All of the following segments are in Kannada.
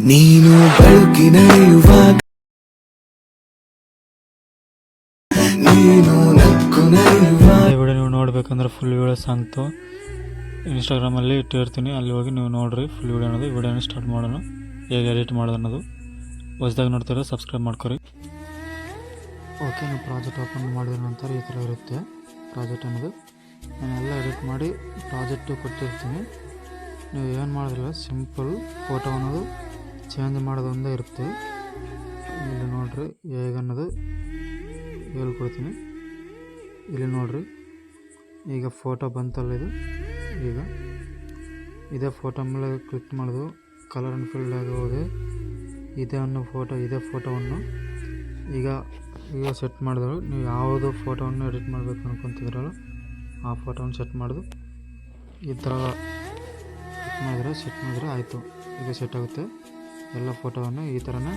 ನೀನು ಬೆಳಕಿನಯುವಾಗ ನೀನು ನಕ್ಕು ನಯುವಾಗ ವಿಡಿಯೋ ನೀವು ನೋಡ್ಬೇಕಂದ್ರೆ ಫುಲ್ ವಿಡಿಯೋ ಸಾಂಗ್ತು ಇನ್ಸ್ಟಾಗ್ರಾಮಲ್ಲಿ ಇಟ್ಟಿರ್ತೀನಿ, ಅಲ್ಲಿ ಹೋಗಿ ನೀವು ನೋಡ್ರಿ ಫುಲ್ ವಿಡಿಯೋ ಅನ್ನೋದು. ವಿಡಿಯೋನ ಸ್ಟಾರ್ಟ್ ಮಾಡೋಣ, ಹೇಗೆ ಎಡಿಟ್ ಮಾಡೋದು ಅನ್ನೋದು. ಹೊಸದಾಗಿ ನೋಡ್ತಾರೆ ಸಬ್ಸ್ಕ್ರೈಬ್ ಮಾಡ್ಕೊರಿ. ಓಕೆ, ನೀವು ಪ್ರಾಜೆಕ್ಟ್ ಓಪನ್ ಮಾಡಿದ ನಂತರ ಈ ಥರ ಇರುತ್ತೆ ಪ್ರಾಜೆಕ್ಟ್ ಅನ್ನೋದು. ನಾನೆಲ್ಲ ಎಡಿಟ್ ಮಾಡಿ ಪ್ರಾಜೆಕ್ಟು ಕೊಟ್ಟಿರ್ತೀನಿ. ನೀವು ಏನು ಮಾಡೋದಿಲ್ಲ, ಸಿಂಪಲ್ ಫೋಟೋ ಅನ್ನೋದು ಚೇಂಜ್ ಮಾಡೋದು ಒಂದೇ ಇರುತ್ತೆ. ಇಲ್ಲಿ ನೋಡಿರಿ ಹೇಗೆ ಅನ್ನೋದು ಹೇಳ್ಕೊಡ್ತೀನಿ. ಇಲ್ಲಿ ನೋಡಿರಿ, ಈಗ ಫೋಟೋ ಬಂತಲ್ಲ ಇದು. ಈಗ ಇದೇ ಫೋಟೋ ಮೇಲೆ ಕ್ಲಿಕ್ ಮಾಡೋದು, ಕಲರ್ ಆ್ಯಂಡ್ ಫಿಲ್ಡ್ ಆಗಿ ಹೋಗಿ ಇದೇ ಫೋಟೋವನ್ನು ಈಗ ಸೆಟ್ ಮಾಡಿದ್ರು. ನೀವು ಯಾವುದು ಫೋಟೋವನ್ನು ಎಡಿಟ್ ಮಾಡಬೇಕು ಅನ್ಕೊತಿದ್ರಲ್ಲ ಆ ಫೋಟೋವನ್ನು ಸೆಟ್ ಮಾಡೋದು. ಈ ಥರ ಸೆಟ್ ಮಾಡಿದ್ರೆ ಆಯಿತು, ಈಗ ಸೆಟ್ ಆಗುತ್ತೆ. ಎಲ್ಲ ಫೋಟೋವನ್ನು ಈ ಥರನೇ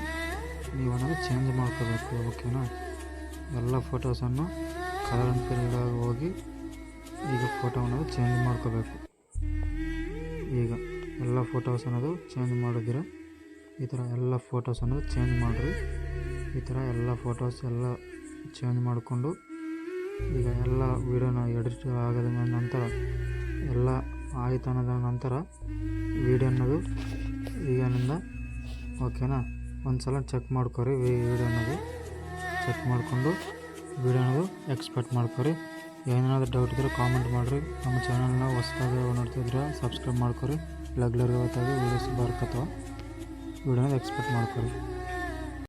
ನೀವು ಅನ್ನೋದು ಚೇಂಜ್ ಮಾಡ್ಕೋಬೇಕು. ಓಕೆನಾ? ಎಲ್ಲ ಫೋಟೋಸನ್ನು ಕಲರ್ ಆ್ಯಂಡ್ ಫಿಲ್ಡ್ ಆಗಿ ಹೋಗಿ ಈಗ ಫೋಟೋ ಅನ್ನೋದು ಚೇಂಜ್ ಮಾಡ್ಕೋಬೇಕು. ಈಗ ಎಲ್ಲ ಫೋಟೋಸ್ ಅನ್ನೋದು ಚೇಂಜ್ ಮಾಡಿದ್ರೆ ಈ ಥರ ಎಲ್ಲ ಫೋಟೋಸ್ ಅನ್ನೋದು ಚೇಂಜ್ ಮಾಡಿರಿ. ಈ ಥರ ಎಲ್ಲ ಫೋಟೋಸ್ ಎಲ್ಲ ಚೇಂಜ್ ಮಾಡಿಕೊಂಡು ಈಗ ಎಲ್ಲ ವೀಡಿಯೋನ ಎಡಿಟ್ ಆಗೋದ ನಂತರ ಎಲ್ಲ ಆಯ್ತು ಅನ್ನೋದ ನಂತರ ವೀಡಿಯೋ ಅನ್ನೋದು ಈಗಿನಿಂದ ಓಕೆನಾ ಒಂದು ಸಲ ಚೆಕ್ ಮಾಡ್ಕೊರಿ. ವೀಡಿಯೋ ಅನ್ನೋದು ಚೆಕ್ ಮಾಡಿಕೊಂಡು ವೀಡಿಯೋ ಅನ್ನೋದು ಎಕ್ಸ್ಪೋರ್ಟ್ ಮಾಡ್ಕೊರಿ. ಏನಾದರೂ ಡೌಟ್ ಇದ್ದರೆ ಕಾಮೆಂಟ್ ಮಾಡಿರಿ. ನಮ್ಮ ಚಾನಲ್ನ ಹೊಸದಾಗಿ ನೋಡ್ತಿದ್ರೆ ಸಬ್ಸ್ಕ್ರೈಬ್ ಮಾಡ್ಕೊರಿ. ರೆಗ್ಯುಲರ್ ಹೊತ್ತಾಗಿ ವೀಡಿಯೋಸ್ ಬರ್ಕತ್ತವ, ವೀಡಿಯೋನ ಎಕ್ಸ್ಪೋರ್ಟ್ ಮಾಡ್ಕೊರಿ.